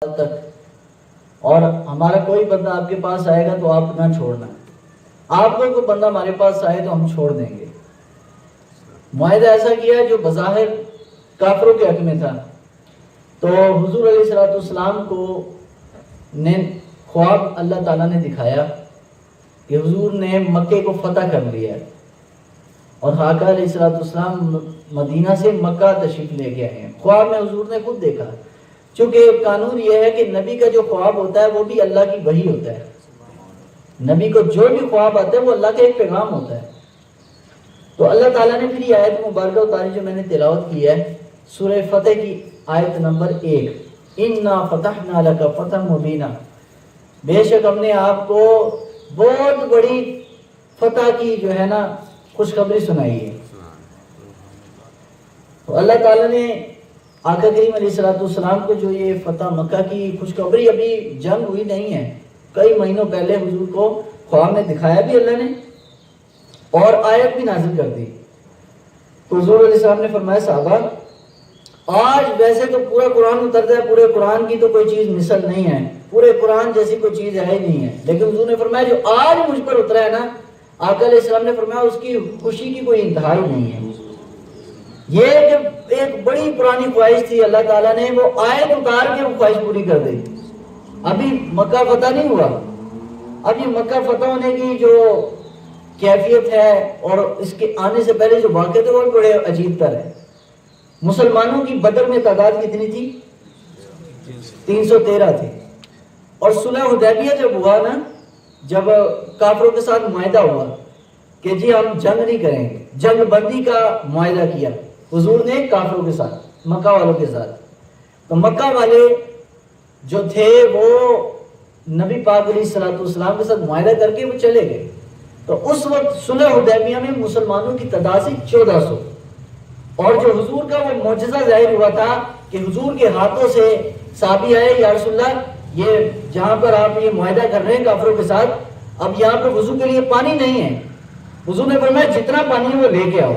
تک، اور ہمارا کوئی بندہ آپ کے پاس آئے گا تو آپ نہ چھوڑنا، آپ کو کوئی بندہ ہمارے پاس آئے تو ہم چھوڑ دیں گے۔ معاہدہ ایسا کیا جو بظاہر کافروں کے حق میں تھا۔ تو حضور علیہ السلام کو نے خواب اللہ تعالیٰ نے دکھایا کہ حضور نے مکے کو فتح کر لیا ہے، اور آقا علیہ السلام مدینہ سے مکہ تشریف لے کے آئے ہیں۔ خواب میں حضور نے خود دیکھا، چونکہ قانون یہ ہے کہ نبی کا جو خواب ہوتا ہے وہ بھی اللہ کی وحی ہوتا ہے۔ نبی کو جو بھی خواب آتا ہے وہ اللہ کا ایک پیغام ہوتا ہے۔ تو اللہ تعالیٰ نے پھر یہ آیت مبارکہ اتاری جو میں نے تلاوت کی ہے، سورہ فتح کی آیت نمبر 1، اِنَّا فَتَحْنَا لَكَ فَتْحًا مُبِينًا، بے شک ہم نے آپ کو بہت بڑی فتح کی جو ہے نا خوشخبری سنائی ہے۔ تو اللہ تعالیٰ نے آقا کریم علیہ السلام کو جو یہ فتح مکہ کی خوشخبری، ابھی جنگ ہوئی نہیں ہے، کئی مہینوں پہلے حضور کو خواب میں دکھایا بھی اللہ نے اور آیت بھی نازل کر دی۔ تو حضور علیہ السلام نے فرمایا صحابہ، آج ویسے تو پورا قرآن اترتا ہے، پورے قرآن کی تو کوئی چیز مثل نہیں ہے، پورے قرآن جیسی کوئی چیز ہے ہی نہیں ہے، لیکن حضور نے فرمایا جو آج مجھ پر اترا ہے نا، آقا علیہ السلام نے فرمایا اس کی خوشی کی کوئی انتہا ہی نہیں ہے۔ یہ کہ ایک بڑی پرانی خواہش تھی، اللہ تعالیٰ نے وہ آیت اتار کے وہ خواہش پوری کر دی۔ ابھی مکہ فتح نہیں ہوا، ابھی مکہ فتح ہونے کی جو کیفیت ہے اور اس کے آنے سے پہلے جو واقعے تھے وہ بڑے عجیب تر ہے۔ مسلمانوں کی بدر میں تعداد کتنی تھی؟ 313 تھی، اور صلح حدیبیہ جب ہوا نا، جب کافروں کے ساتھ معاہدہ ہوا کہ جی ہم جنگ نہیں کریں گے، جنگ بندی کا معاہدہ کیا حضور نے کافروں کے ساتھ، مکہ والوں کے ساتھ، تو مکہ والے جو تھے وہ نبی پاک علیہ السلام کے ساتھ معاہدہ کر کے وہ چلے گئے۔ تو اس وقت صلح حدیبیہ میں مسلمانوں کی تعداد تھی 1400، اور جو حضور کا وہ معجزہ ظاہر ہوا تھا کہ حضور کے ہاتھوں سے صحابی آئے، یا رسول اللہ یہ جہاں پر آپ یہ معاہدہ کر رہے ہیں کافروں کے ساتھ، اب یہاں پر وضو کے لیے پانی نہیں ہے۔ حضور نے فرمایا جتنا پانی ہے وہ لے کے آؤ۔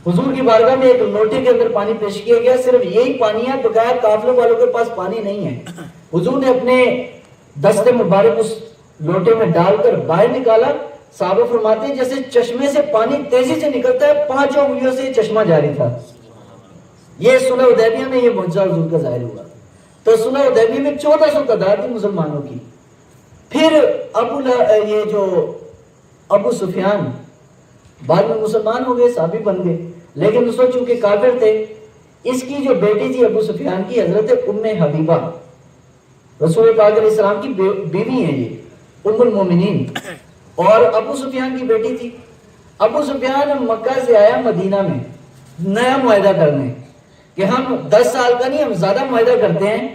حضور کی بارگاہ میں ایک لوٹے کے اندر پانی پیش کیا گیا، صرف یہی پانی ہے، بقایا قافلوں والوں کے پاس پانی نہیں ہے۔ حضور نے اپنے دست مبارک اس لوٹے میں ڈال کر باہر نکالا، صحابہ فرماتے ہیں جیسے چشمے سے پانی تیزی سے نکلتا ہے، 5 انگلیوں سے چشمہ جاری تھا۔ یہ صلح حدیبیہ میں یہ معجزہ حضور کا ظاہر ہوا۔ تو صلح حدیبیہ میں 1400 تعداد تھی مسلمانوں کی۔ پھر یہ جو ابو سفیان بعد میں مسلمان ہو گئے، صحابی بن گئے، لیکن اس وقت چونکہ کافر تھے، اس کی جو بیٹی تھی ابو سفیان کی، حضرت ام حبیبہ، رسول پاک علیہ السلام کی بیوی ہیں، یہ ام المومنین، اور ابو سفیان کی بیٹی تھی۔ ابو سفیان مکہ سے آیا مدینہ میں نیا معاہدہ کرنے کہ ہم 10 سال کا نہیں، ہم زیادہ معاہدہ کرتے ہیں۔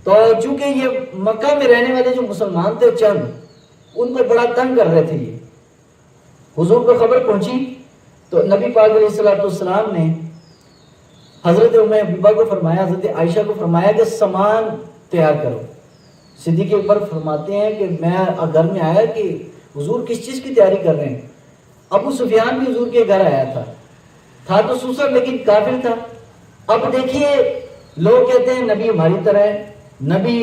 تو چونکہ یہ مکہ میں رہنے والے جو مسلمان تھے چند، ان کو بڑا تنگ کر رہے تھے۔ یہ حضور کو خبر پہنچی تو نبی پاک علیہ السلام نے حضرت ام حبیبہ کو فرمایا، حضرت عائشہ کو فرمایا کہ سامان تیار کرو۔ صدیق اکبر فرماتے ہیں کہ میں گھر میں آیا کہ حضور کس چیز کی تیاری کر رہے ہیں۔ ابو سفیان بھی حضور کے گھر آیا تھا تو سوسر لیکن کافر تھا۔ اب دیکھیے لوگ کہتے ہیں نبی ہماری طرح ہے، نبی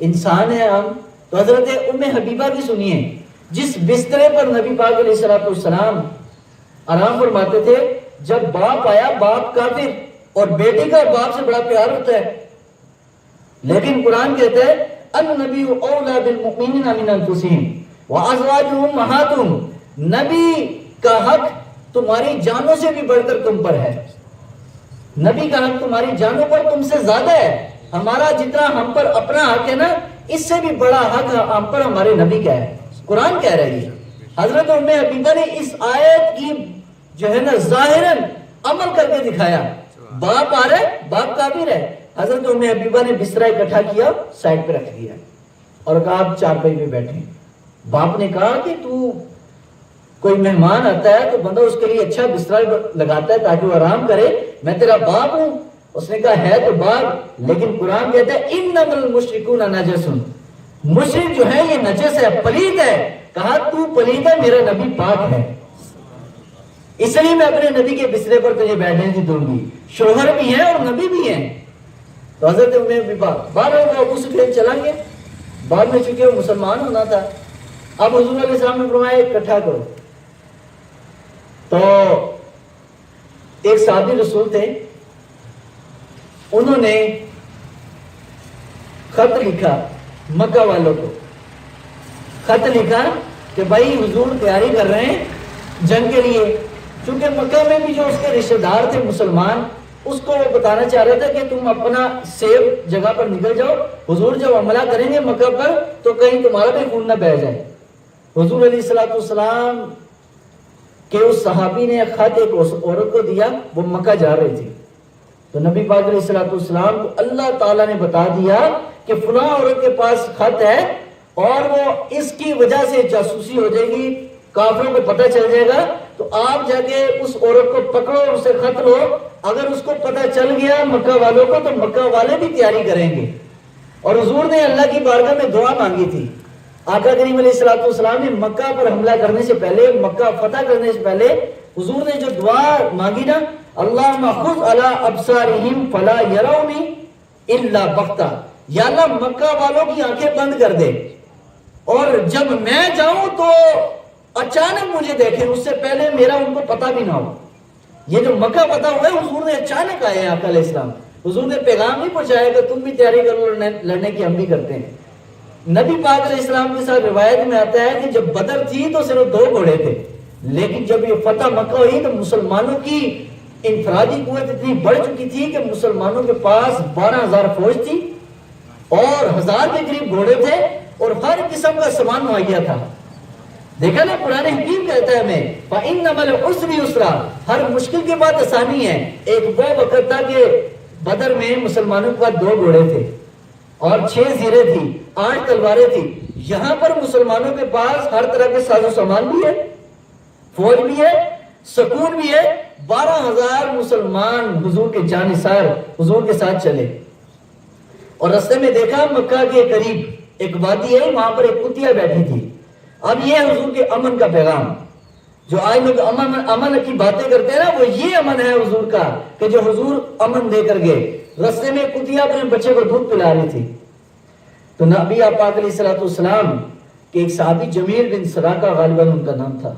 انسان ہے ہم، تو حضرت ام حبیبہ کی سنیے، جس بسترے پر نبی پاک علیہ السلام آرام فرماتے تھے، جب باپ آیا، باپ کافر، اور بیٹی کا باپ سے بڑا پیار ہوتا ہے، لیکن قرآن کہتا ہے النبی اولی بالمؤمنین من انفسہم وازواجہ امہاتہم، نبی کا حق تمہاری جانوں سے بھی بڑھ کر تم پر ہے۔ نبی کا حق تمہاری جانوں پر تم سے زیادہ ہے۔ ہمارا جتنا ہم پر اپنا حق ہے نا، اس سے بھی بڑا حق ہم پر ہمارے نبی کا ہے۔ قرآن کہہ رہی ہے۔ حضرت ام حبیبہ نے اس آیت کی جو ہے نا ظاہراً عمل کر کے دکھایا۔ باپ آ رہا ہے، باپ کافر ہے، حضرت ام حبیبہ نے بسترا اکٹھا کیا، سائڈ پہ رکھ دیا اور کہا آپ چارپائی پہ بیٹھیں۔ باپ نے کہا کہ تو کوئی مہمان آتا ہے تو بندہ اس کے لیے اچھا بستر لگاتا ہے تاکہ وہ آرام کرے، میں تیرا باپ ہوں۔ اس نے کہا ہے تو باپ، لیکن قرآن کہتا ہے انما المشرکون نجس، مشرک جو ہے یہ نجس ہے، پلید ہے۔ کہا تو پلید ہے، میرا نبی پاک ہے، اس لیے میں اپنے نبی کے بسترے پر تجھے بیٹھنے نہیں دوں گی۔ شوہر بھی ہیں اور نبی بھی ہیں۔ تو حضرت بارہ وہ ابو سفیان چلائیں گے، بعد میں چونکہ وہ مسلمان ہونا تھا، اب حضور علیہ السلام نے فرمایا اکٹھا کرو. تو ایک صحابی رسول تھے، انہوں نے خط لکھا مکہ والوں کو، خط لکھا کہ بھائی حضور تیاری کر رہے ہیں جنگ کے لیے. چونکہ مکہ میں بھی جو اس کے رشتہ دار تھے مسلمان، اس کو وہ بتانا چاہ رہا تھا کہ تم اپنا سیف جگہ پر نکل جاؤ، حضور جب حملہ کریں گے مکہ پر تو کہیں تمہارا بھی خون نہ بہہ جائے. حضور علیہ السلام کہ اس صحابی نے خط ایک عورت کو دیا، وہ مکہ جا رہی تھی. تو نبی پاک علیہ السلام کو اللہ تعالیٰ نے بتا دیا کہ فلاں عورت کے پاس خط ہے اور وہ اس کی وجہ سے جاسوسی ہو جائے گی، کافروں کو پتہ چل جائے گا، تو آپ جا کے اس عورت کو پکڑو اور اسے خط لو. اگر اس کو پتہ چل گیا مکہ والوں کو تو مکہ والے بھی تیاری کریں گے. اور حضور نے اللہ کی بارگاہ میں دعا مانگی تھی. آقا کریم علیہ السلام نے مکہ پر حملہ کرنے سے پہلے، مکہ فتح کرنے سے پہلے حضور نے جو دعا مانگی نا، اللہم خذ علی ابصارہم فلا یرونی الا بغتہ، یا اللہ مکہ والوں کی آنکھیں بند کر دے اور جب میں جاؤں تو اچانک مجھے دیکھیں، اس سے پہلے میرا ان کو پتہ بھی نہ ہو. یہ جو مکہ فتح ہوا ہے حضور نے اچانک آئے ہیں. آقا علیہ السلام حضور نے پیغام نہیں پہنچایا کہ تم بھی تیاری کرو لڑنے کی، ہم بھی کرتے ہیں. نبی پاک علیہ السلام کے ساتھ روایت میں آتا ہے کہ جب بدر تھی تو صرف 2 گھوڑے تھے، لیکن جب یہ فتح مکہ ہوئی تو مسلمانوں کی انفرادی قوت اتنی بڑھ چکی تھی کہ مسلمانوں کے پاس 12,000 فوج تھی اور 1000 کے قریب گھوڑے تھے اور ہر قسم کا سامان مہیا تھا. دیکھا نا قرآن حکیم کہتا ہے ہمیں فَإِنَّ مَا الْعُسْرِ يُسْرًا، ہر مشکل کے بعد آسانی ہے. ایک وہ وقت تھا کہ بدر میں مسلمانوں کے پاس 2 گھوڑے تھے اور 6 زیریں تھی، 8 تلواریں تھی. یہاں پر مسلمانوں کے پاس ہر طرح کے ساز و سامان بھی ہے، فوج بھی ہے، سکون بھی ہے. 12,000 مسلمان حضور کے جانثار حضور کے ساتھ چلے اور رستے میں دیکھا مکہ کے قریب ایک وادی ہے، وہاں پر ایک کتیا بیٹھی تھی. اب یہ حضور کے امن کا پیغام، جو آج لوگ امن کی باتیں کرتے ہیں نا، وہ یہ امن ہے حضور کا کہ جو حضور امن دے کر گئے. رستے میں کتیا اپنے بچے کو دودھ پلا رہی تھی. تو نبی پاک علیہ السلام کے ایک صحابی جمیل بن سراقہ غالباً ان کا نام تھا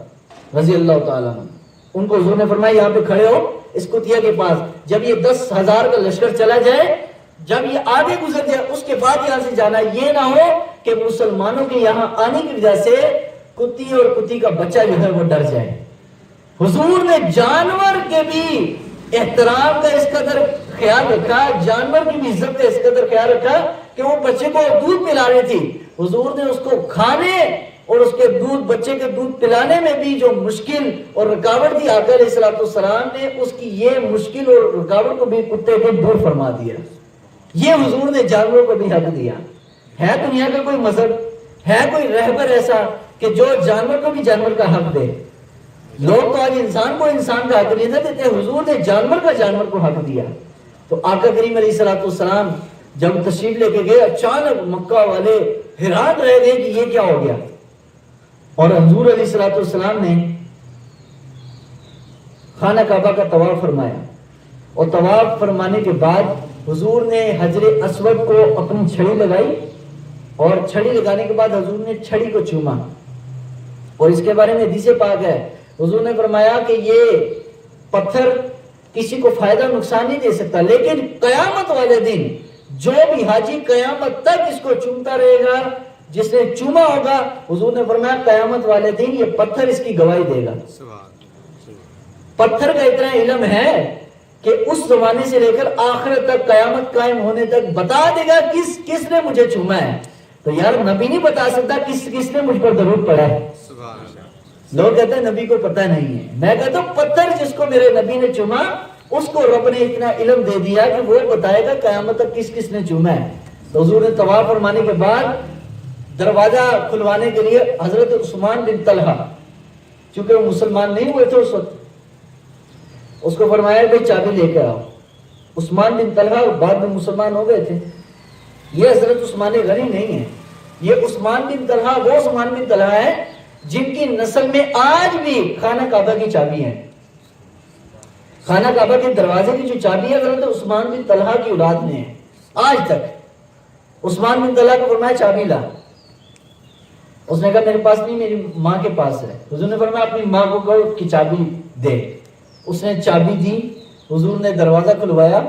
رضی اللہ تعالیٰ عنہ، ان کو حضور نے فرمایا یہاں پہ کھڑے ہو اس کتیا کے پاس، جب یہ 10,000 کا لشکر چلا جائے، جب یہ آگے گزر جائے اس کے بعد یہاں سے جانا. یہ نہ ہو کہ مسلمانوں کے یہاں آنے کی وجہ سے کتی اور کتی کا بچہ جو ہے وہ ڈر جائے. حضور نے جانور کے بھی احترام کا اس قدر خیال رکھا، جانور کی بھی عزت کا اس قدر خیال رکھا کہ وہ بچے کو دودھ پلا رہی تھی. حضور نے اس کو کھانے اور اس کے دودھ، بچے کے دودھ پلانے میں بھی جو مشکل اور رکاوٹ تھی، آقا علیہ السلام نے اس کی یہ مشکل اور رکاوٹ کو بھی کتے کو دور فرما دیا. یہ حضور نے جانوروں کو بھی حق دیا. ہے دنیا کا کوئی مذہب، ہے کوئی رہبر ایسا کہ جو جانور کو بھی جانور کا حق دے؟ لوگ تو آج انسان کو انسان کا حق نہیں دیتے، حضور نے جانور کا جانور کو حق دیا. تو آقا کریم علیہ السلام جب تشریف لے کے گئے، اچانک مکہ والے حیران رہ گئے کہ یہ کیا ہو گیا. اور حضور علیہ السلام نے خانہ کعبہ کا طواف فرمایا اور طواف فرمانے کے بعد حضور نے حجر اسود کو اپنی چھڑی لگائی اور چھڑی لگانے کے بعد حضور نے چھڑی کو چوما. اور اس کے بارے میں حدیث پاک ہے، حضور نے فرمایا کہ یہ پتھر کسی کو فائدہ نقصان نہیں دے سکتا، لیکن قیامت والے دن جو بھی حاجی قیامت تک اس کو چومتا رہے گا، جس نے چوما ہوگا، حضور نے فرمایا قیامت والے دن یہ پتھر اس کی گواہی دے گا. پتھر کا اتنا علم ہے کہ اس زمانے سے لے کر آخرت تک، قیامت قائم ہونے تک بتا دے گا کس نے مجھے چوما ہے. تو یار نبی نہیں بتا سکتا کس نے مجھ پر درود پڑا ہے. لوگ کہتے ہیں نبی کو پتہ نہیں ہے. میں کہتا ہوں پتھر جس کو میرے نبی نے چوما، اس کو رب نے اتنا علم دے دیا کہ وہ بتائے گا قیامت تک کس نے چوما ہے. تو حضور نے طواف فرمانے کے بعد دروازہ کھلوانے کے لیے حضرت عثمان بن طلحہ، چونکہ وہ مسلمان نہیں ہوئے تھے اس وقت، اس کو فرمایا کہ چابی لے کے آؤ. عثمان بن طلحہ بعد میں مسلمان ہو گئے تھے. یہ حضرت عثمان غنی نہیں ہے، یہ عثمان بن طلحہ وہ عثمان بن طلحہ ہے جن کی نسل میں آج بھی خانہ کعبہ کی چابی ہے. خانہ کعبہ کے دروازے کی جو چابی ہے حضرت عثمان بن طلحہ کی اولاد میں ہے. آج تک۔ عثمان بن طلحہ کو فرمایا چابی لا، اس نے کہا میرے پاس نہیں، میری ماں کے پاس ہے۔ حضور نے فرمایا اپنی ماں کو کہو کہ چابی دے، اس نے چابی دی، حضور نے دروازہ کھلوایا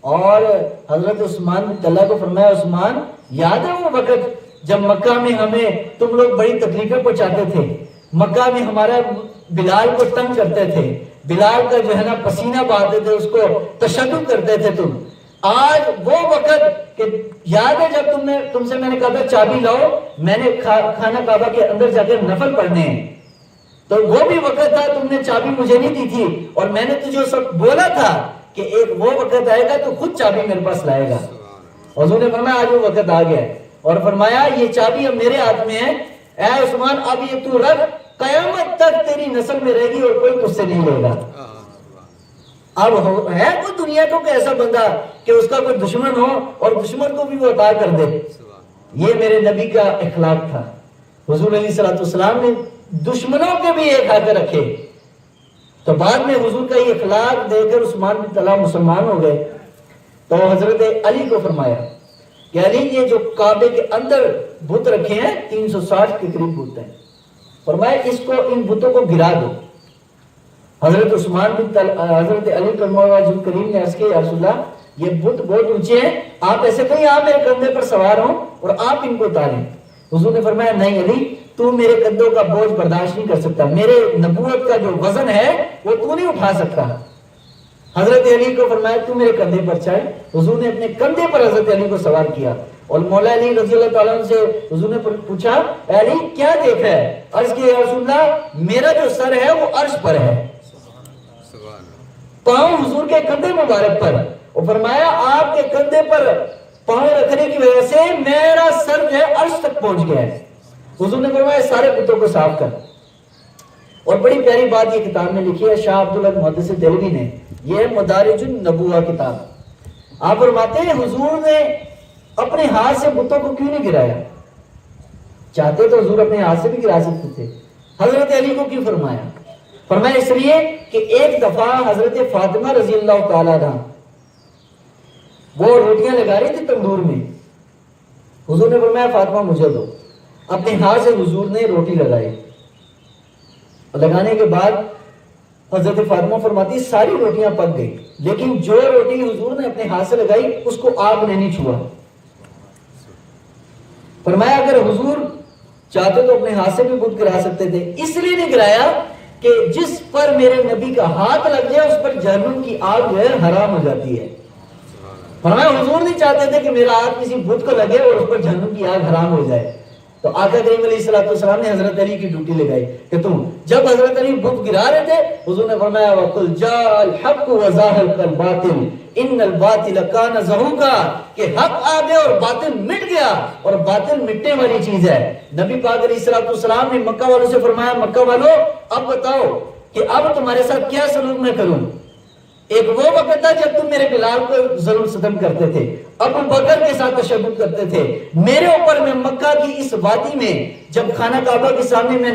اور حضرت عثمان بن طلحہ کو فرمایا عثمان یاد ہے وہ وقت جب مکہ میں ہمیں تم لوگ بڑی تکلیفیں پہنچاتے تھے، مکہ میں ہمارا بلال کو تنگ کرتے تھے، بلال کا جو ہے نا پسینہ بہاتے تھے، اس کو تشدد کرتے تھے تم، آج وہ وقت کہ یاد ہے جب تم سے میں نے کہا تھا چابی لاؤ، میں نے خانہ کعبہ کے اندر جا کے نفل پڑھنے ہیں، تو وہ بھی وقت تھا تم نے چابی مجھے نہیں دی تھی، اور میں نے تجھے سب بولا تھا کہ ایک وہ وقت آئے گا تو خود چابی میرے پاس لائے گا۔ حضور نے فرمایا آج وہ وقت آ گیا ہے، اور فرمایا یہ چابی اب میرے ہاتھ میں ہے، اے عثمان اب یہ تو رکھ، قیامت تک تیری نسل میں رہے گی اور کوئی تجھ سے نہیں لے گا۔ اب ہے کوئی دنیا کو کوئی ایسا بندہ کہ اس کا کوئی دشمن ہو اور دشمن کو بھی وہ عطا کر دے؟ یہ میرے نبی کا اخلاق تھا۔ حضور علیہ السلام نے دشمنوں کے بھی ایک حق رکھے، تو بعد میں حضور کا یہ اخلاق دے کر عثمان بن طلحہ مسلمان ہو گئے، تو حضرت علی کو فرمایا کہ علی یہ جو کعبے کے اندر بت رکھے ہیں 360 کے قریب بت ہیں، فرمایا اس کو ان بتوں کو گرا دو۔ حضرت عثمان بن طلحہ حضرت علی رضی اللہ عنہ کریم نے عرض کیا یا رسول اللہ یہ بت بہت اونچے ہیں، آپ ایسے کہیں آپ میرے کندھے پر سوار ہوں اور آپ ان کو اتاریں۔ حضور نے فرمایا نہیں علی تو میرے کندھوں کا بوجھ برداشت نہیں کر سکتا، میرے نبوت کا جو وزن ہے وہ تو نہیں اٹھا سکتا۔ حضرت علی کو فرمایا تو میرے کندھے پر چڑھ، حضور نے اپنے کندھے پر حضرت علی کو سوار کیا، اور مولا علی رضی اللہ تعالیٰ عنہ سے حضور نے پوچھا اے علی کیا دیکھا ہے؟ عرض کیا یا رسول اللہ میرا جو سر ہے وہ عرش پر ہے، پاؤں حضور کے کندھے مبارک پر، اور فرمایا آپ کے کندھے پر پاؤں رکھنے کی وجہ سے میرا سر جو ہے عرش تک پہنچ گیا ہے۔ حضور نے فرمایا سارے بتوں کو صاف کر۔ اور بڑی پیاری بات یہ کتاب میں لکھی ہے شاہ عبداللہ محدث دہلوی نے، یہ مدارج النبوہ کتاب، آپ فرماتے ہیں حضور نے اپنے ہاتھ سے بتوں کو کیوں نہیں گرایا؟ چاہتے تو حضور اپنے ہاتھ سے بھی گرا سکتے تھے، حضرت علی کو کیوں فرمایا؟ فرمایا اس لیے کہ ایک دفعہ حضرت فاطمہ رضی اللہ تعالیٰ عنہ وہ روٹیاں لگا رہی تھی تندور میں، حضور نے فرمایا فاطمہ مجھے دو، اپنے ہاتھ سے حضور نے روٹی لگائی، لگانے کے بعد حضرت فاطمہ فرماتی ساری روٹیاں پک گئی، لیکن جو روٹی حضور نے اپنے ہاتھ سے لگائی اس کو آگ نے نہیں چھوا۔ فرمایا اگر حضور چاہتے تو اپنے ہاتھ سے بھی بت گرا سکتے تھے، اس لیے نہیں گرایا کہ جس پر میرے نبی کا ہاتھ لگ جائے اس پر جہنم کی آگ جو ہے حرام ہو جاتی ہے۔ فرمایا حضور نہیں چاہتے تھے کہ میرا ہاتھ کسی بت کو لگے اور اس پر جہنم کی آگ حرام ہو جائے، تو آقا کریم علیہ السلام نے حضرت علی کی ڈیوٹی لگائی کہ تم جب حضرت علی بت گرا رہے تھے حضور نے فرمایا وَقُلْ جَاءَ الْحَقُّ وَزَهَقَ الْبَاطِلُ إِنَّ الْبَاطِلَ كَانَ زَهُوقًا، کہ حق آ گیا اور باطل مٹ گیا، اور باطل مٹنے والی چیز ہے۔ نبی پاک علیہ السلام نے مکہ والوں سے فرمایا مکہ والوں اب بتاؤ کہ اب تمہارے ساتھ کیا سلوک میں کروں؟ ایک وہ وقت تھا جب تم میرے بلال کو ظلم ستم کرتے تھے، ابو بکر کے ساتھ تشدد کرتے تھے، میرے اوپر میں مکہ کی اس وادی میں جب خانہ کعبہ کے سامنے میں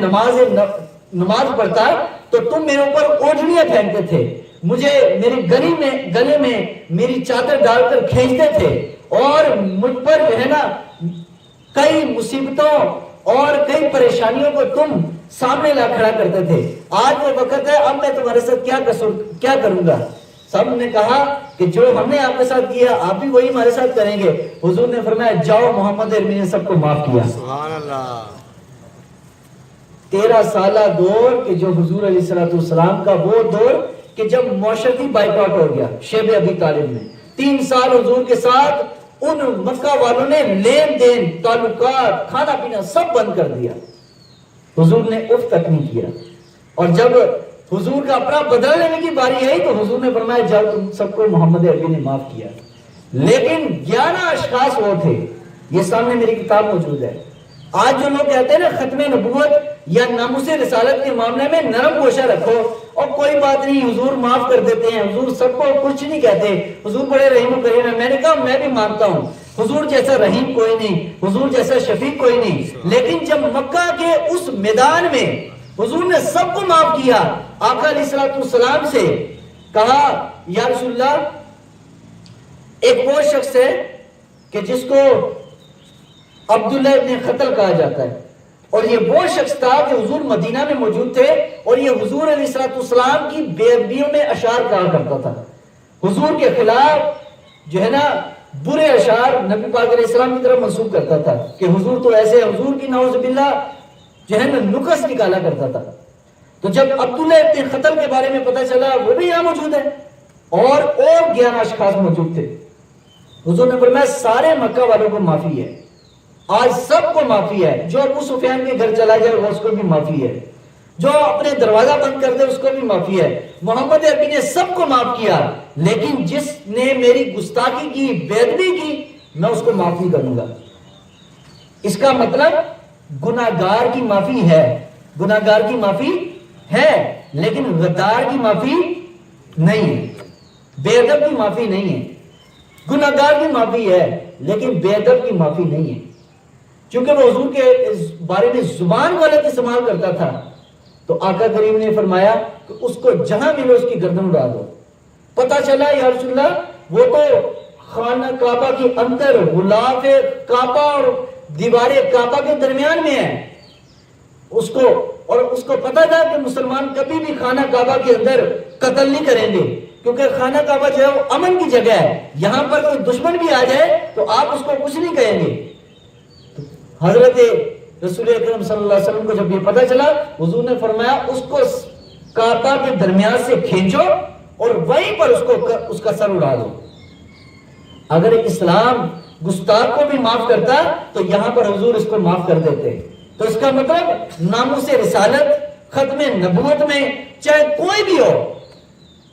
نماز پڑھتا تو تم میرے اوپر اوڑھنیاں پھینکتے تھے، مجھے میری گلے میں میری چادر ڈال کر کھینچتے تھے، اور مجھ پر جو ہے نا کئی مصیبتوں اور کئی پریشانیوں کو تم سامنے لا کھڑا کرتے تھے۔ آج وہ وقت ہے اب میں تمہارے ساتھ کیا کروں گا؟ سب نے کہا کہ جو ہم نے آپ کے ساتھ کیا آپ بھی وہی ہمارے ساتھ کریں گے۔ حضور نے فرمایا جاؤ محمد عربی نے سب کو معاف کیا۔ سبحان اللہ۔ 13 سالہ دور کہ جو حضور علیہ السلام کا وہ دور کہ جب معاشرتی بائیکاٹ ہو گیا شیب ابی طالب میں، 3 سال حضور کے ساتھ ان مکہ والوں نے لین دین تعلقات کھانا پینا سب بند کر دیا، حضور نے اف تک نہیں کیا، اور جب حضور کا اپنا بدلہ لینے کی باری آئی تو حضور نے فرمایا جاؤ تم سب کو محمد عربی نے معاف کیا۔ لیکن 11 اشخاص وہ تھے، یہ سامنے میری کتاب موجود ہے۔ آج جو لوگ کہتے ہیں نا ختم نبوت یا ناموس رسالت کے معاملے میں نرم گوشہ رکھو اور کوئی بات نہیں حضور معاف کر دیتے ہیں، حضور سب کو کچھ نہیں کہتے، حضور بڑے رحیم و کریم ہیں، میں نے کہا میں بھی مانتا ہوں حضور جیسا رحیم کوئی نہیں، حضور جیسا شفیق کوئی نہیں، لیکن جب مکہ کے اس میدان میں حضور نے سب کو معاف کیا، آقا علیہ السلام سے کہا یا رسول اللہ ایک وہ شخص ہے کہ جس کو عبداللہ ابن خطل کہا جاتا ہے، اور یہ وہ شخص تھا کہ حضور مدینہ میں موجود تھے اور یہ حضور علیہ السلام کی بے ادبیوں میں اشعار کہا کرتا تھا، حضور کے خلاف جو ہے نا برے اشعار نبی پاک علیہ السلام کی طرف منسوب کرتا تھا کہ حضور تو ایسے، حضور کی نعوذ باللہ جو ہے نا نقص نکالا کرتا تھا۔ تو جب عبداللہ ابن خطل کے بارے میں پتہ چلا وہ بھی یہاں موجود ہے اور 11 اشخاص موجود تھے، حضور نے فرمایا سارے مکہ والوں کو معافی ہے، آج سب کو معافی ہے، جو ابو سفیان کے گھر چلا جائے اس کو بھی معافی ہے، جو اپنے دروازہ بند کر دے اس کو بھی معافی ہے، محمد عربی نے سب کو معاف کیا، لیکن جس نے میری گستاخی کی، بے ادبی کی، میں اس کو معاف نہیں کروں گا۔ اس کا مطلب گناہگار کی معافی ہے، گناہگار کی معافی ہے، لیکن غدار کی معافی نہیں ہے، بے ادب کی معافی نہیں ہے۔ گناہگار کی معافی ہے لیکن بے ادب کی معافی نہیں ہے، چونکہ وہ حضور کے بارے میں زبان غلط استعمال کرتا تھا، تو آقا کریم نے فرمایا کہ اس کو جہاں ملو اس کی گردن اڑا دو۔ پتہ چلا یا رسول اللہ وہ تو خانہ کعبہ کے اندر غلاف کعبہ اور دیوار کعبہ کے درمیان میں ہے، اس کو پتہ تھا کہ مسلمان کبھی بھی خانہ کعبہ کے اندر قتل نہیں کریں گے، کیونکہ خانہ کعبہ جو ہے وہ امن کی جگہ ہے، یہاں پر کوئی دشمن بھی آ جائے تو آپ اس کو کچھ نہیں کہیں گے۔ حضرت رسول اکرم صلی اللہ علیہ وسلم کو جب یہ پتہ چلا، حضور نے فرمایا اس کو کعبہ کے درمیان سے کھینچو اور وہیں پر اس کا سر اڑا دو۔ اگر اسلام گستاخ کو بھی معاف کرتا تو یہاں پر حضور اس کو معاف کر دیتے۔ تو اس کا مطلب ناموس رسالت، ختم نبوت میں چاہے کوئی بھی ہو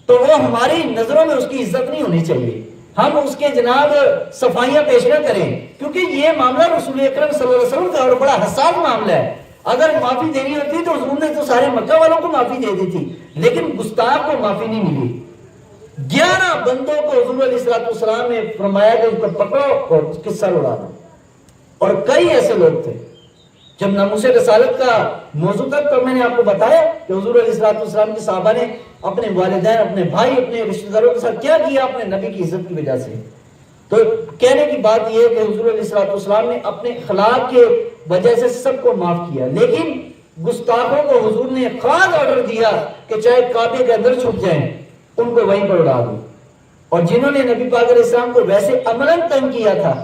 تو وہ ہماری نظروں میں اس کی عزت نہیں ہونی چاہیے، ہم اس کے جناب صفائیاں پیش نہ کریں، کیونکہ یہ معاملہ رسول اکرم صلی اللہ علیہ وسلم کا اور بڑا حساس معاملہ ہے۔ اگر معافی دینی ہوتی تو حضور نے تو سارے مکہ والوں کو معافی دے دی تھی، لیکن گستاخ کو معافی نہیں ملی۔ 11 بندوں کو حضور علیہ السلام نے فرمایا کہ ان کو پکڑو اور اس کے سر اڑا دو، اور کئی ایسے لوگ تھے۔ جب ناموس رسالت کا موضوع تک تو میں نے آپ کو بتایا کہ حضور علیہ السلام کے صحابہ نے اپنے والدین، اپنے بھائی، اپنے رشتہ داروں کے ساتھ کیا کیا اپنے نبی کی عزت کی وجہ سے۔ تو کہنے کی بات یہ ہے کہ حضور علیہ السلام نے اپنے اخلاق کے وجہ سے سب کو معاف کیا، لیکن گستاخوں کو حضور نے خاص آرڈر دیا کہ چاہے کعبے کے اندر چھپ جائیں ان کو وہیں پر اڑا دو۔ اور جنہوں نے نبی پاک علیہ السلام کو ویسے عملاً تنگ کیا تھا،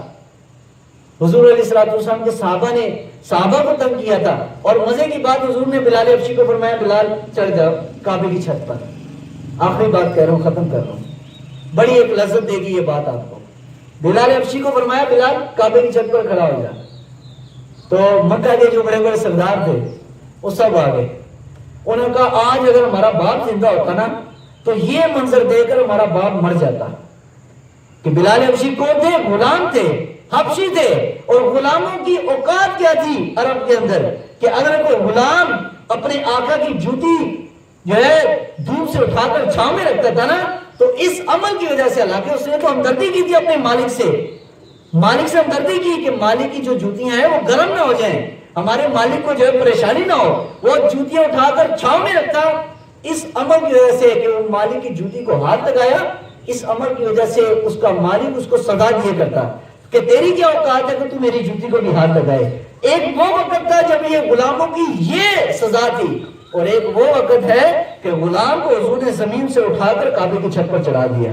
حضور علیہ السلام کے صحابہ نے صحابہ کو تنگ کیا تھا، اور مزے کی بات حضور نے بلال حبشی کو فرمایا بلال چڑھ جاؤ کعبے کی چھت پر۔ آخری بات کہہ رہا ہوں، ختم کر رہا ہوں، بڑی ایک لذت دے گی یہ بات آپ کو۔ بلال حبشی کو فرمایا بلال کعبے کی چھت پر کھڑا ہو جا۔ تو مکہ کے جو بڑے بڑے سردار تھے وہ سب آ گئے، انہوں نے کہا آج اگر ہمارا باپ زندہ ہوتا نا تو یہ منظر دے کر ہمارا باپ مر جاتا۔ کہ بلال حبشی کون تھے؟ غلام تھے، حبشی تھے، اور غلاموں کی اوقات کیا تھی عرب کے اندر کہ اگر کوئی غلام اپنے آقا کی جوتی جو ہے دھوپ سے اٹھا کر چھاؤں میں رکھتا تھا نا تو اس عمل کی وجہ سے حالانکہ اس نے تو ہمدردی کی تھی اپنے مالک سے ہمدردی کی کہ مالک کی جو جوتیاں ہیں وہ گرم نہ ہو جائیں، ہمارے مالک کو جو ہے پریشانی نہ ہو، وہ جوتیاں اٹھا کر چھاؤں میں رکھتا۔ اس عمل کی وجہ سے کہ وہ مالک کی جوتی کو ہاتھ لگایا، اس عمل کی وجہ سے اس کا مالک اس کو سزا دیا کرتا کہ تیری کیا اوقات ہے کہ تو میری جوتی کو بھی ہاتھ لگائے۔ ایک وہ وقت تھا جب یہ غلاموں کی یہ سزا تھی، اور ایک وہ وقت ہے کہ غلام کو حضور نے زمین سے اٹھا کر کعبے کی چھت پر چڑھا دیا۔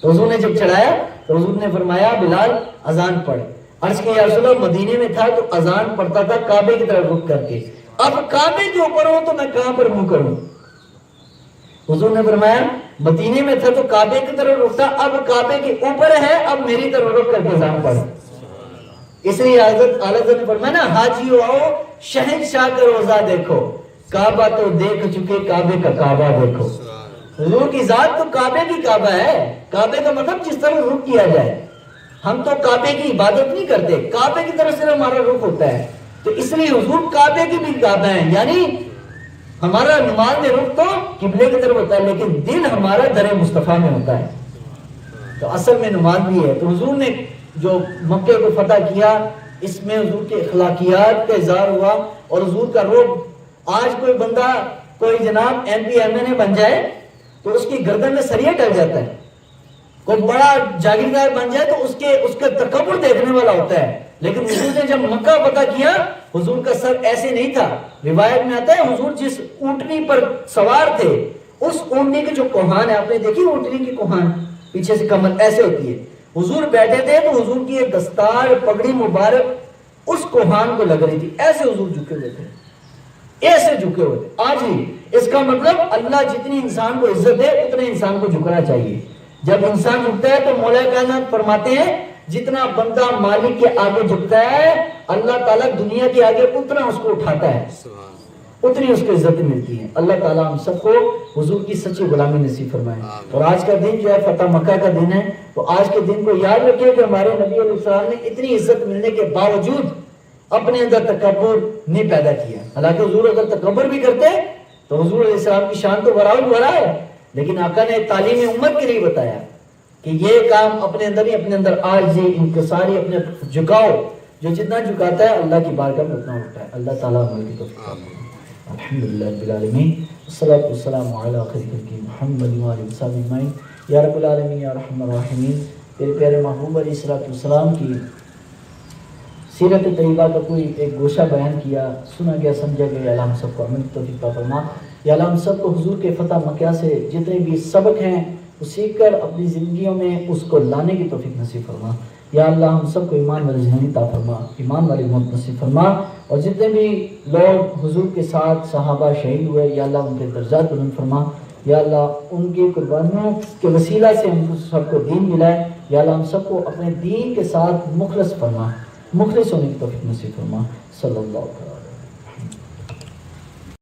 تو حضور نے جب چڑھایا تو حضور نے فرمایا بلال اذان پڑھ۔ عرض کہ یا رسول اللہ مدینے میں تھا تو اذان پڑھتا تھا کعبے کی طرف رخ کر کے، اب کعبے کے اوپر ہوں تو میں کہاں پر منہ کروں؟ حضور نے فرمایا مدینے میں تھا تو کعبے کی طرف رخ تھا، اب کعبے کے اوپر ہے، اب میری طرف رخ کر کے اذان پڑھ۔ اس لیے حضرت اعلیٰ نے فرمایا نا حاجیو آؤ شہنشاہ کا روزہ دیکھو، کعبہ تو دیکھ چکے کعبے کا کعبہ دیکھو۔ حضور کی ذات تو کعبے کی کعبہ ہے، کعبے کا مطلب جس طرح رخ کیا جائے، ہم تو کعبے کی عبادت نہیں کرتے، کعبے کی طرف سے ہمارا رخ ہوتا ہے، تو اس لیے حضور کعبے کی بھی کعبہ ہیں، یعنی ہمارا نماز میں رخ تو قبلے کی طرف ہوتا ہے لیکن دل ہمارا در مصطفیٰ میں ہوتا ہے، تو اصل میں نماز بھی ہے۔ تو حضور نے جو مکے کو فتح کیا اس میں حضور کے اخلاقیات کا اظہار ہوا، اور حضور کا رعب، آج کوئی بندہ کوئی جناب ایم پی ایم این اے بن جائے تو اس کی گردن میں سریہ ڈل جاتا ہے، کوئی بڑا جاگیردار بن جائے تو اس کا تکبر دیکھنے والا ہوتا ہے، لیکن حضور نے جب مکہ فتح کیا حضور کا سر ایسے نہیں تھا. روایت میں آتا ہے حضور جس اونٹنی پر سوار تھے اس اونٹنی کے جو کوہان ہے، آپ نے دیکھی اونٹنی کی کوہان پیچھے سے کمر ایسے ہوتی ہے، حضور بیٹھے تھے تو حضور کی ایک دستار پگڑی مبارک اس کوہان کو لگ رہی تھی، ایسے حضور جھکے ہوئے تھے، ایسے جھکے ہوئے تھے. آج ہی اس کا مطلب اللہ جتنی انسان کو عزت دے اتنے انسان کو جھکنا چاہیے. جب انسان جھکتا ہے تو مولا کائنات فرماتے ہیں جتنا بندہ مالک کے آگے جھکتا ہے اللہ تعالیٰ دنیا کے آگے اتنا اس کو اٹھاتا ہے، اتنی اس کو عزت ملتی ہے. اللہ تعالیٰ ہم سب کو حضور کی سچی غلامی نصیب فرمائے. اور آج کا دن جو ہے فتح مکہ کا دن ہے، تو آج کے دن کو یاد رکھیں کہ ہمارے نبی علیہ السلام نے اتنی عزت ملنے کے باوجود اپنے اندر تکبر نہیں پیدا کیا. حالانکہ حضور اگر تکبر بھی کرتے تو حضور علیہ السلام کی شان تو برا ہے، لیکن آقا نے تعلیم امت کے لیے بتایا کہ یہ کام اپنے اندر عاجزی انکساری اپنے جھکاؤ، جو جتنا جھکاتا ہے اللہ کی بارگاہ میں اتنا ہوتا ہے. اللہ تعالیٰ ہمیں کی توفیق عطا فرمائے. الحمدللہ رب العالمین والصلاۃ والسلام علی خیر خلق محمد و آلہ وصحبہ اجمعین. یا رب العالمین یا رحم الراحمین، تیرے پیارے محبوب علیہ الصلوۃ والسلام کی سیرت طیبہ کا کوئی ایک گوشہ بیان کیا، سنا گیا سمجھا گیا، یا اللہ ہم سب کو عمل کی توفیق عطا فرما. یا اللہ ہم سب کو حضور کے فتح مکہ سے جتنے بھی سبق ہیں وہ سیکھ کر اپنی زندگیوں میں اس کو لانے کی توفیق نصیب فرما. یا اللہ ہم سب کو ایمان والی زندگی عطا فرما، ایمان والی موت نصیب فرما. اور جتنے بھی لوگ حضور کے ساتھ صحابہ شہید ہوئے یا اللہ ان کے درجات بلند فرما. یا اللہ ان کی قربانیوں کے وسیلہ سے ہم سب کو دین ملائے. یا اللہ ہم سب کو اپنے دین کے ساتھ مخلص فرما، مخلص ہونے کی توفیق نصیب فرما. صلی اللہ علیہ وسلم.